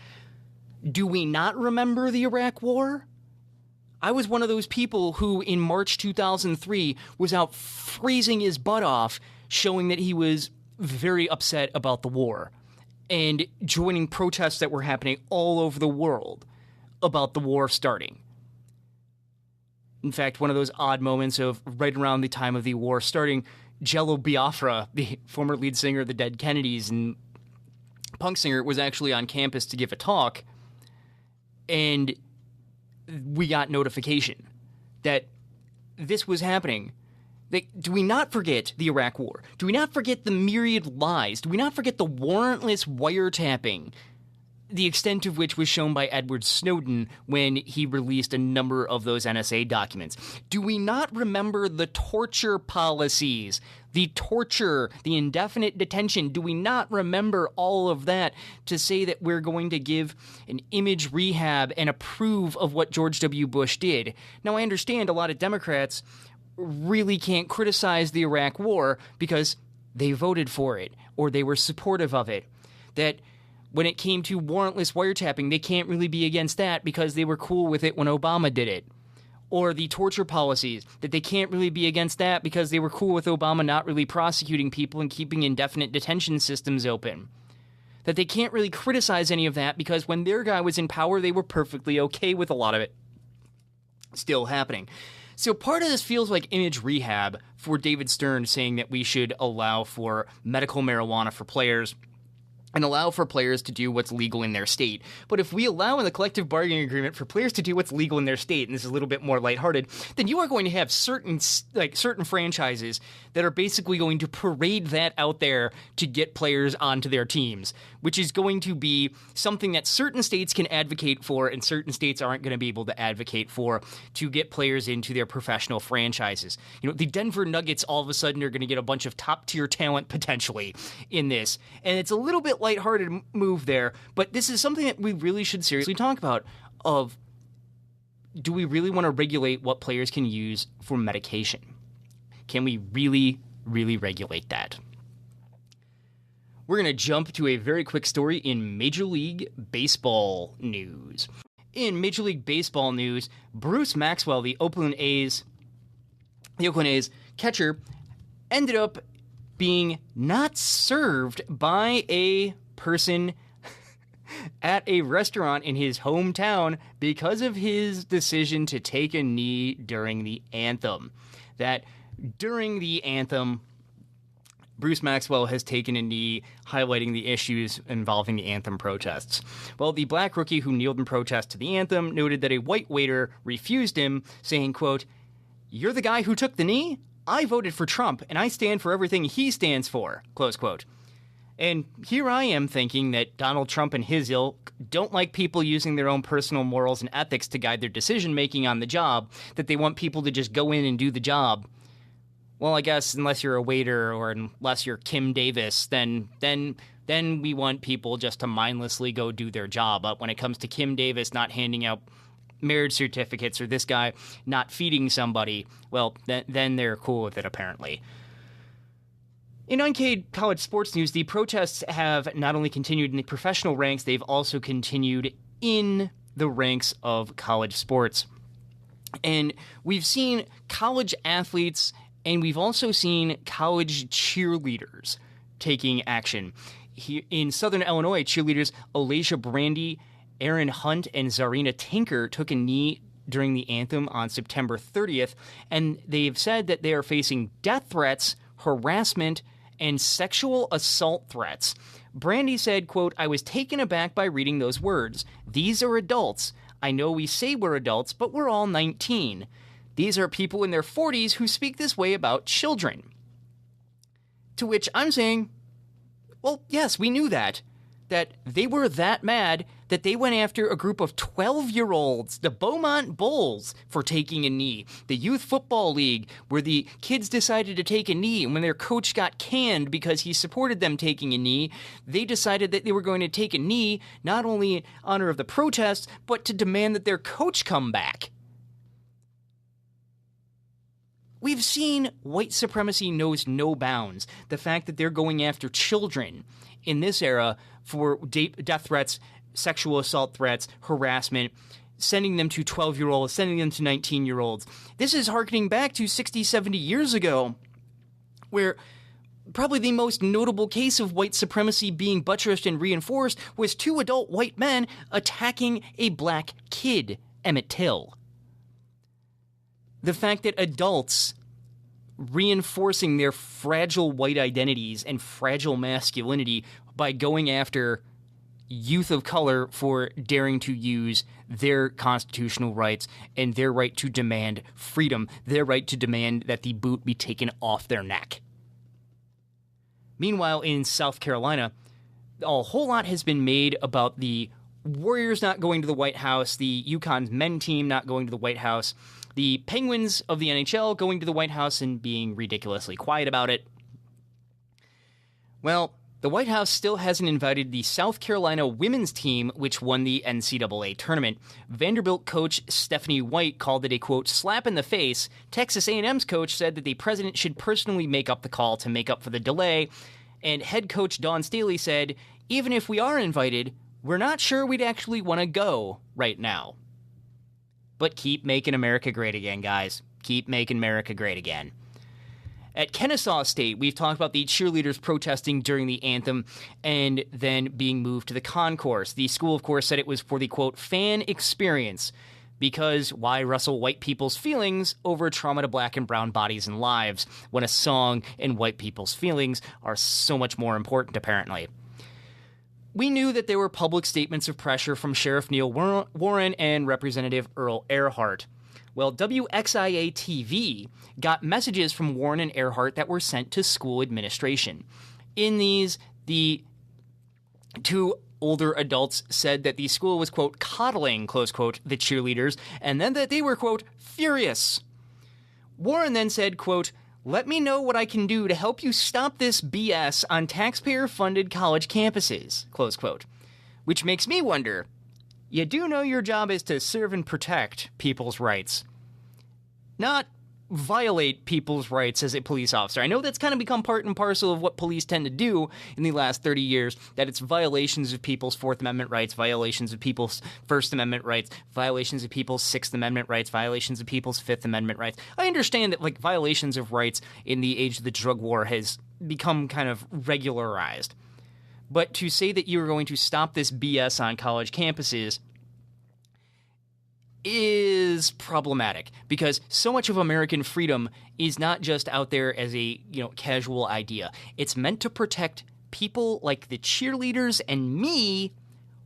Do we not remember the Iraq War? I was one of those people who, in March 2003, was out freezing his butt off, showing that he was very upset about the war, and joining protests that were happening all over the world about the war starting. In fact, one of those odd moments of right around the time of the war starting, Jello Biafra, the former lead singer of the Dead Kennedys and punk singer, was actually on campus to give a talk, and we got notification that this was happening. Do we not forget the Iraq War? Do we not forget the myriad lies? Do we not forget the warrantless wiretapping, the extent of which was shown by Edward Snowden when he released a number of those NSA documents? Do we not remember the torture policies, the torture, the indefinite detention? Do we not remember all of that to say that we're going to give an image rehab and approve of what George W. Bush did? Now, I understand a lot of Democrats really can't criticize the Iraq War because they voted for it or they were supportive of it. That when it came to warrantless wiretapping, they can't really be against that because they were cool with it when Obama did it. Or the torture policies, that they can't really be against that because they were cool with Obama not really prosecuting people and keeping indefinite detention systems open. That they can't really criticize any of that because when their guy was in power, they were perfectly okay with a lot of it still happening. So part of this feels like image rehab for David Stern saying that we should allow for medical marijuana for players and allow for players to do what's legal in their state. But if we allow in the collective bargaining agreement for players to do what's legal in their state, and this is a little bit more lighthearted, then you are going to have certain franchises that are basically going to parade that out there to get players onto their teams, which is going to be something that certain states can advocate for and certain states aren't going to be able to advocate for to get players into their professional franchises. You know, the Denver Nuggets all of a sudden are going to get a bunch of top-tier talent potentially in this, and it's a little bit lighthearted move there, but this is something that we really should seriously talk about of, do we really want to regulate what players can use for medication? Can we really, really regulate that? we're going to jump to a very quick story in Major League Baseball news. In Major League Baseball news, Bruce Maxwell, the Oakland A's catcher, ended up being not served by a person at a restaurant in his hometown because of his decision to take a knee during the anthem. That during the anthem, Bruce Maxwell has taken a knee, highlighting the issues involving the anthem protests. Well, the black rookie who kneeled in protest to the anthem noted that a white waiter refused him, saying, quote, "You're the guy who took the knee? I voted for Trump, and I stand for everything he stands for," close quote. And here I am thinking that Donald Trump and his ilk don't like people using their own personal morals and ethics to guide their decision-making on the job, that they want people to just go in and do the job. Well, I guess unless you're a waiter or unless you're Kim Davis, then we want people just to mindlessly go do their job. But when it comes to Kim Davis not handing out marriage certificates or this guy not feeding somebody, well, then they're cool with it, apparently. In Uncaged College Sports News, the protests have not only continued in the professional ranks, they've also continued in the ranks of college sports. And we've seen college athletes and we've also seen college cheerleaders taking action. Here in Southern Illinois, cheerleaders Alasia Brandy, Aaron Hunt, and Zarina Tinker took a knee during the anthem on September 30th, and they've said that they are facing death threats, harassment, and sexual assault threats. Brandy said, quote, "I was taken aback by reading those words. These are adults. I know we say we're adults, but we're all 19. These are people in their 40s who speak this way about children." To which I'm saying, well, yes, we knew that they were that mad that they went after a group of 12-year-olds, the Beaumont Bulls, for taking a knee. The Youth Football League, where the kids decided to take a knee, and when their coach got canned because he supported them taking a knee, they decided that they were going to take a knee, not only in honor of the protest, but to demand that their coach come back. We've seen white supremacy knows no bounds. The fact that they're going after children in this era for death threats, sexual assault threats, harassment, sending them to 12-year-olds, sending them to 19-year-olds. This is harkening back to 60, 70 years ago, where probably the most notable case of white supremacy being buttressed and reinforced was two adult white men attacking a black kid, Emmett Till. The fact that adults reinforcing their fragile white identities and fragile masculinity by going after youth of color for daring to use their constitutional rights and their right to demand freedom, their right to demand that the boot be taken off their neck. Meanwhile, in South Carolina, a whole lot has been made about the Warriors not going to the White House, the UConn's men team not going to the White House, the Penguins of the NHL going to the White House and being ridiculously quiet about it. Well, the White House still hasn't invited the South Carolina women's team, which won the NCAA tournament. Vanderbilt coach Stephanie White called it a, quote, slap in the face. Texas A&M's coach said that the president should personally make up the call to make up for the delay. And head coach Dawn Staley said, even if we are invited, we're not sure we'd actually want to go right now. But keep making America great again, guys. Keep making America great again. At Kennesaw State, we've talked about the cheerleaders protesting during the anthem and then being moved to the concourse. The school, of course, said it was for the, quote, fan experience, because why rustle white people's feelings over trauma to black and brown bodies and lives when a song and white people's feelings are so much more important, apparently. We knew that there were public statements of pressure from Sheriff Neil Warren and Representative Earl Earhart. Well, WXIA-TV got messages from Warren and Earhart that were sent to school administration. In these, the two older adults said that the school was, quote, coddling, close quote, the cheerleaders, and then that they were, quote, furious. Warren then said, quote, let me know what I can do to help you stop this BS on taxpayer-funded college campuses, close quote. Which makes me wonder, you do know your job is to serve and protect people's rights, not violate people's rights as a police officer. I know that's kind of become part and parcel of what police tend to do in the last 30 years, that it's violations of people's Fourth Amendment rights, violations of people's First Amendment rights, violations of people's Sixth Amendment rights, violations of people's Fifth Amendment rights. I understand that, like, violations of rights in the age of the drug war has become kind of regularized. But to say that you're going to stop this BS on college campuses is problematic, because so much of American freedom is not just out there as a, casual idea. It's meant to protect people like the cheerleaders and me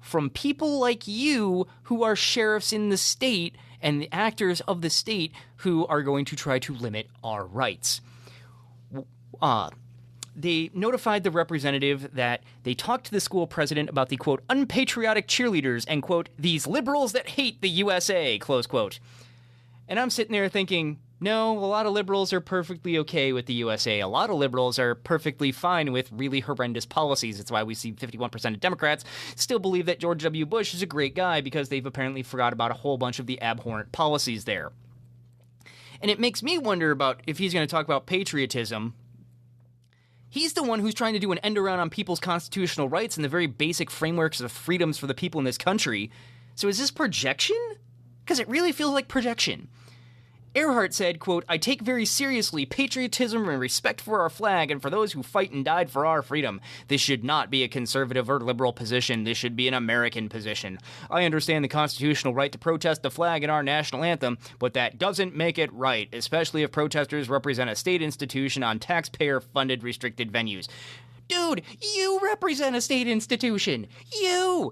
from people like you who are sheriffs in the state and the actors of the state who are going to try to limit our rights. They notified the representative that they talked to the school president about the, quote, unpatriotic cheerleaders and, quote, these liberals that hate the USA, close quote. And I'm sitting there thinking, no, a lot of liberals are perfectly okay with the USA. A lot of liberals are perfectly fine with really horrendous policies. It's why we see 51% of Democrats still believe that George W. Bush is a great guy, because they've apparently forgot about a whole bunch of the abhorrent policies there. And it makes me wonder about if he's going to talk about patriotism. He's the one who's trying to do an end around on people's constitutional rights and the very basic frameworks of freedoms for the people in this country. So is this projection? Because it really feels like projection. Earhart said, quote, I take very seriously patriotism and respect for our flag and for those who fight and died for our freedom. This should not be a conservative or liberal position. This should be an American position. I understand the constitutional right to protest the flag and our national anthem, but that doesn't make it right, especially if protesters represent a state institution on taxpayer-funded restricted venues. Dude, you represent a state institution. You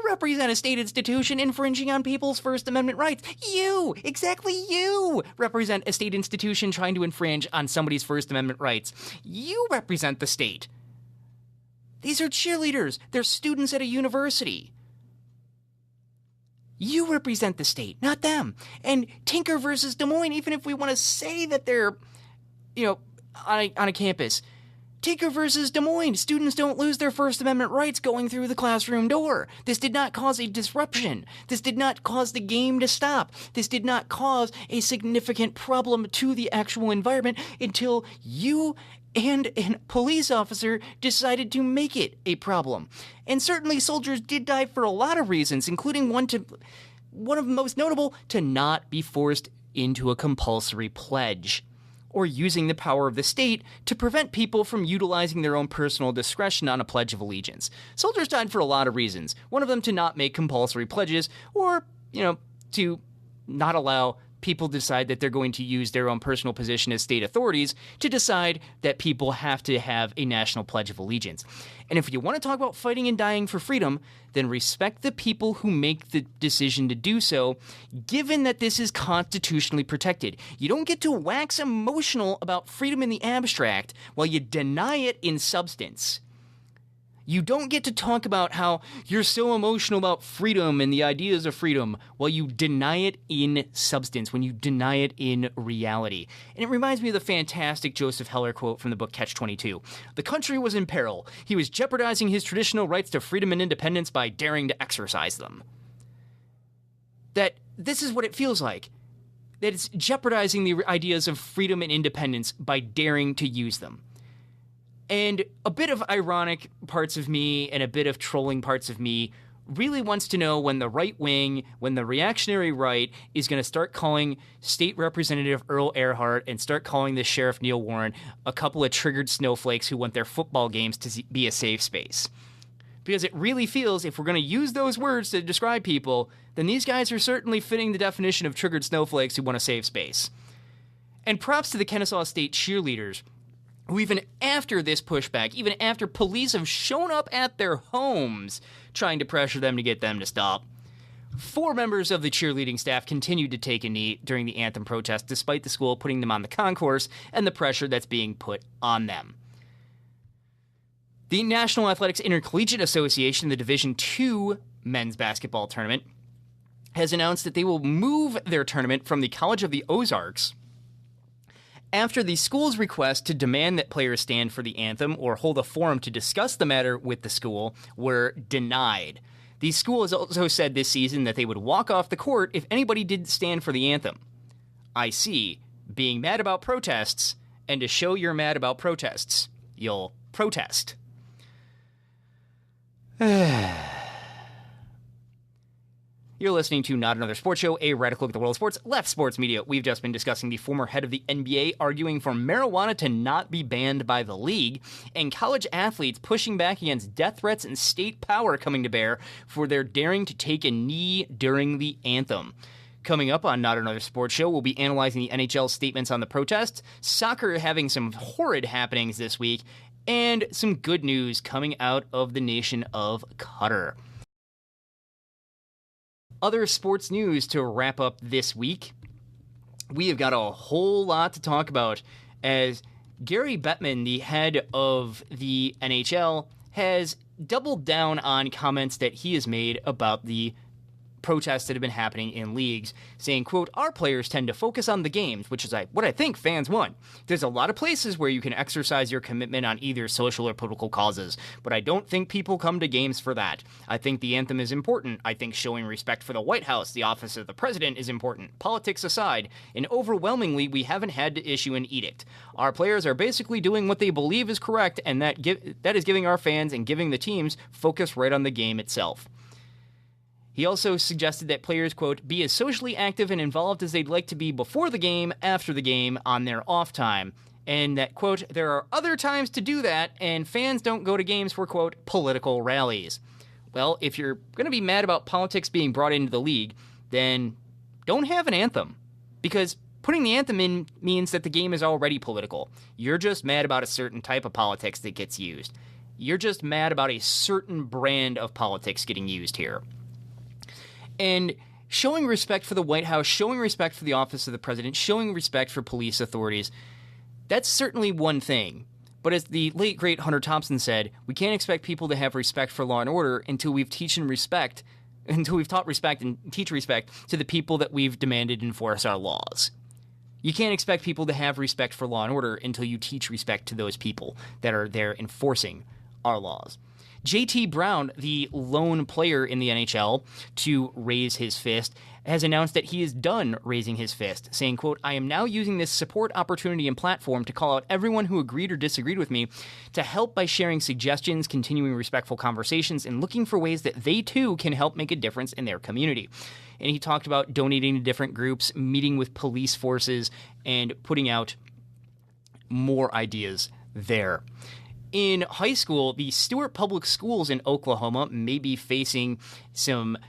represent a state institution infringing on people's First Amendment rights. Exactly you represent a state institution trying to infringe on somebody's First Amendment rights. You represent the state. These are cheerleaders. They're students at a university. You represent the state, not them. And Tinker versus Des Moines, even if we want to say that they're, on a campus, Tinker versus Des Moines. Students don't lose their First Amendment rights going through the classroom door. This did not cause a disruption. This did not cause the game to stop. This did not cause a significant problem to the actual environment until you and a police officer decided to make it a problem. And certainly soldiers did die for a lot of reasons, including one of the most notable, to not be forced into a compulsory pledge, or using the power of the state to prevent people from utilizing their own personal discretion on a Pledge of Allegiance. Soldiers died for a lot of reasons. One of them to not make compulsory pledges, or, to not allow people to decide that they're going to use their own personal position as state authorities to decide that people have to have a national Pledge of Allegiance. And if you want to talk about fighting and dying for freedom, then respect the people who make the decision to do so, given that this is constitutionally protected. You don't get to wax emotional about freedom in the abstract while you deny it in substance. You don't get to talk about how you're so emotional about freedom and the ideas of freedom while you deny it in substance, when you deny it in reality. And it reminds me of the fantastic Joseph Heller quote from the book Catch-22. The country was in peril. He was jeopardizing his traditional rights to freedom and independence by daring to exercise them. That this is what it feels like. That it's jeopardizing the ideas of freedom and independence by daring to use them. And a bit of ironic parts of me and a bit of trolling parts of me really wants to know when the right wing, when the reactionary right is going to start calling State Representative Earl Earhart and start calling the Sheriff Neil Warren a couple of triggered snowflakes who want their football games to be a safe space. Because it really feels, if we're going to use those words to describe people, then these guys are certainly fitting the definition of triggered snowflakes who want a safe space. And props to the Kennesaw State cheerleaders, who even after this pushback, even after police have shown up at their homes trying to pressure them to get them to stop, 4 members of the cheerleading staff continued to take a knee during the anthem protest, despite the school putting them on the concourse and the pressure that's being put on them. The National Athletics Intercollegiate Association, the Division II men's basketball tournament, has announced that they will move their tournament from the College of the Ozarks after the school's request to demand that players stand for the anthem or hold a forum to discuss the matter with the school were denied. The school has also said this season that they would walk off the court if anybody did stand for the anthem. I see. Being mad about protests, and to show you're mad about protests, you'll protest. You're listening to Not Another Sports Show, a radical look at the world of sports, left sports media. We've just been discussing the former head of the NBA arguing for marijuana to not be banned by the league, and college athletes pushing back against death threats and state power coming to bear for their daring to take a knee during the anthem. Coming up on Not Another Sports Show, we'll be analyzing the NHL's statements on the protests, soccer having some horrid happenings this week, and some good news coming out of the nation of Qatar. Other sports news to wrap up this week. We have got a whole lot to talk about as Gary Bettman, the head of the NHL, has doubled down on comments that he has made about the protests that have been happening in leagues, saying, quote, our players tend to focus on the games, which is what I think fans want. There's a lot of places where you can exercise your commitment on either social or political causes, but I don't think people come to games for that. I think the anthem is important. I think showing respect for the White House, the office of the president, is important. Politics aside, and overwhelmingly, we haven't had to issue an edict. Our players are basically doing what they believe is correct, and that is giving our fans and giving the teams focus right on the game itself. He also suggested that players, quote, be as socially active and involved as they'd like to be before the game, after the game, on their off time. And that, quote, there are other times to do that, and fans don't go to games for, quote, political rallies. Well, if you're going to be mad about politics being brought into the league, then don't have an anthem. Because putting the anthem in means that the game is already political. You're just mad about a certain type of politics that gets used. You're just mad about a certain brand of politics getting used here. And showing respect for the White House, showing respect for the office of the president, showing respect for police authorities, that's certainly one thing. But as the late, great Hunter Thompson said, we can't expect people to have respect for law and order until we've taught respect and teach respect to the people that we've demanded enforce our laws. You can't expect people to have respect for law and order until you teach respect to those people that are there enforcing our laws. JT Brown, the lone player in the NHL to raise his fist, has announced that he is done raising his fist, saying, quote, I am now using this support opportunity and platform to call out everyone who agreed or disagreed with me to help by sharing suggestions, continuing respectful conversations, and looking for ways that they too can help make a difference in their community. And he talked about donating to different groups, meeting with police forces, and putting out more ideas there. In high school, the Stewart Public Schools in Oklahoma may be facing some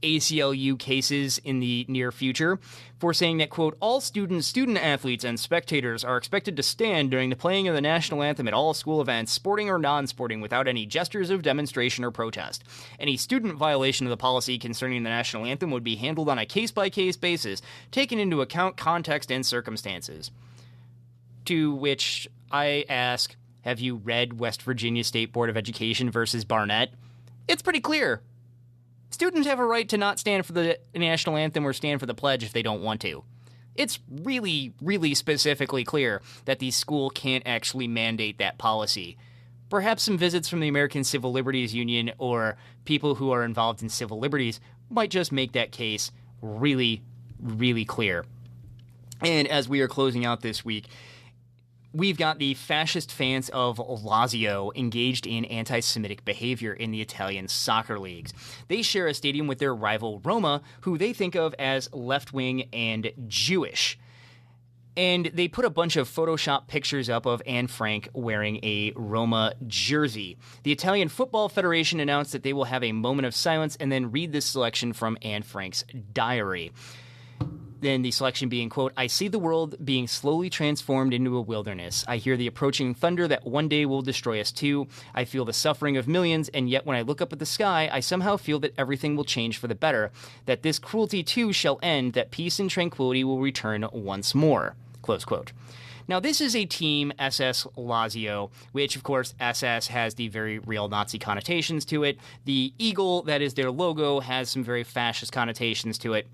ACLU cases in the near future for saying that, quote, all students, student athletes, and spectators are expected to stand during the playing of the national anthem at all school events, sporting or non-sporting, without any gestures of demonstration or protest. Any student violation of the policy concerning the national anthem would be handled on a case-by-case basis, taking into account context and circumstances. To which I ask, have you read West Virginia State Board of Education versus Barnett? It's pretty clear. Students have a right to not stand for the national anthem or stand for the pledge if they don't want to. It's really, really specifically clear that the school can't actually mandate that policy. Perhaps some visits from the American Civil Liberties Union or people who are involved in civil liberties might just make that case really, really clear. And as we are closing out this week, we've got the fascist fans of Lazio engaged in anti-Semitic behavior in the Italian soccer leagues. They share a stadium with their rival Roma, who they think of as left-wing and Jewish. And they put a bunch of Photoshop pictures up of Anne Frank wearing a Roma jersey. The Italian Football Federation announced that they will have a moment of silence and then read this selection from Anne Frank's diary. Then the selection being, quote, I see the world being slowly transformed into a wilderness. I hear the approaching thunder that one day will destroy us too. I feel the suffering of millions, and yet when I look up at the sky, I somehow feel that everything will change for the better, that this cruelty too shall end, that peace and tranquility will return once more, close quote. Now, this is a team, SS Lazio, which, of course, SS has the very real Nazi connotations to it. The eagle, that is their logo, has some very fascist connotations to it,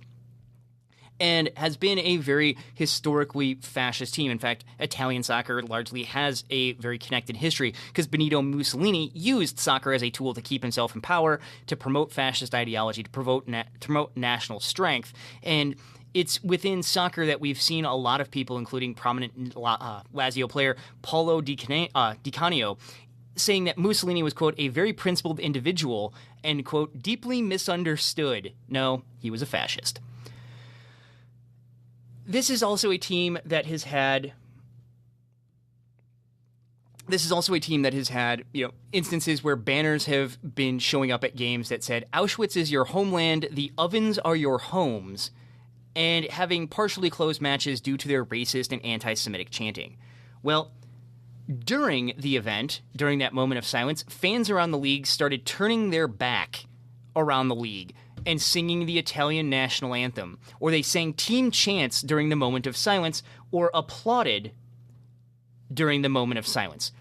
and has been a very historically fascist team. In fact, Italian soccer largely has a very connected history because Benito Mussolini used soccer as a tool to keep himself in power, to promote fascist ideology, to promote national strength. And It's within soccer that we've seen a lot of people, including prominent Lazio player Paulo Di Canio, saying that Mussolini was, quote, a very principled individual and, quote, deeply misunderstood. No, he was a fascist. This is also a team that has had instances where banners have been showing up at games that said, Auschwitz is your homeland, the ovens are your homes, and having partially closed matches due to their racist and anti-Semitic chanting. Well, during the event, during that moment of silence, fans around the league started turning their back around the league and singing the Italian national anthem, or they sang team chants during the moment of silence, or applauded during the moment of silence.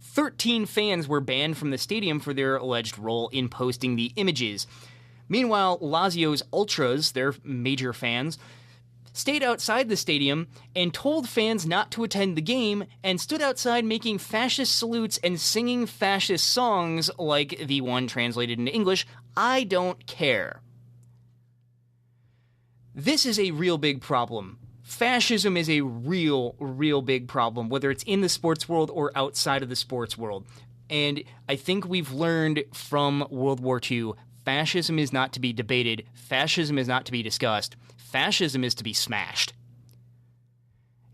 13 fans were banned from the stadium for their alleged role in posting the images. Meanwhile, Lazio's ultras, their major fans, stayed outside the stadium and told fans not to attend the game and stood outside making fascist salutes and singing fascist songs like the one translated into English, I don't care. This is a real big problem. Fascism is a real big problem, whether it's in the sports world or outside of the sports world. And I think we've learned from World War II, fascism is not to be debated, fascism is not to be discussed, fascism is to be smashed.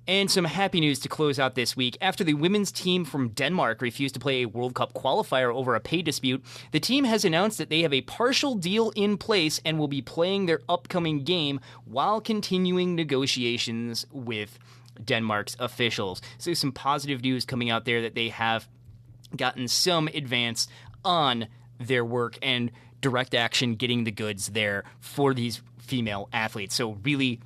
And some happy news to close out this week. After the women's team from Denmark refused to play a World Cup qualifier over a pay dispute, the team has announced that they have a partial deal in place and will be playing their upcoming game while continuing negotiations with Denmark's officials. So some positive news coming out there that they have gotten some advance on their work and direct action getting the goods there for these female athletes. So really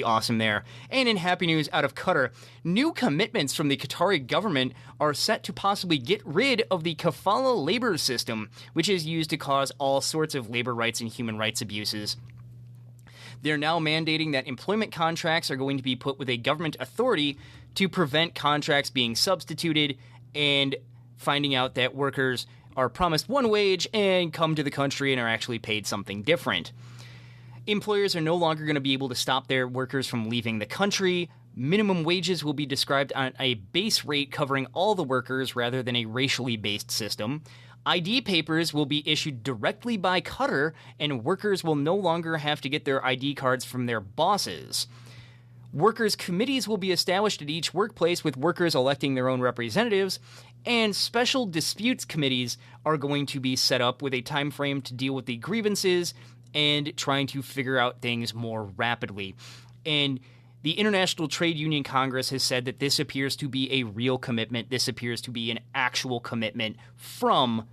awesome there. And in happy news out of Qatar, new commitments from the Qatari government are set to possibly get rid of the kafala labor system, which is used to cause all sorts of labor rights and human rights abuses. They're now mandating that employment contracts are going to be put with a government authority to prevent contracts being substituted and finding out that workers are promised one wage and come to the country and are actually paid something different. Employers are no longer going to be able to stop their workers from leaving the country. Minimum wages will be described on a base rate covering all the workers rather than a racially based system. ID papers will be issued directly by Qatar, and workers will no longer have to get their ID cards from their bosses. Workers' committees will be established at each workplace with workers electing their own representatives, and special disputes committees are going to be set up with a time frame to deal with the grievances and trying to figure out things more rapidly. And the International Trade Union Congress has said that this appears to be a real commitment. This appears to be an actual commitment from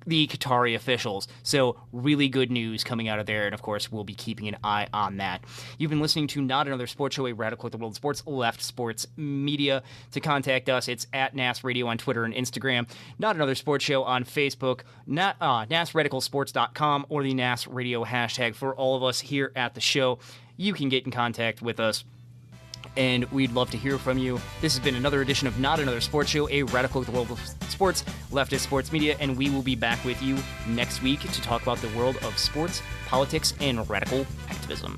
the Qatari officials. So really good news coming out of there, and of course we'll be keeping an eye on that. You've been listening to Not Another Sports Show, a radical at the world of sports, left sports media. To contact us, it's at NAS Radio on Twitter and Instagram, Not Another Sports Show on Facebook, NASRadicalSports.com, or the NAS Radio hashtag. For all of us here at the show, you can get in contact with us, and we'd love to hear from you. This has been another edition of Not Another Sports Show, a radical at the world of sports, leftist sports media, and we will be back with you next week to talk about the world of sports, politics, and radical activism.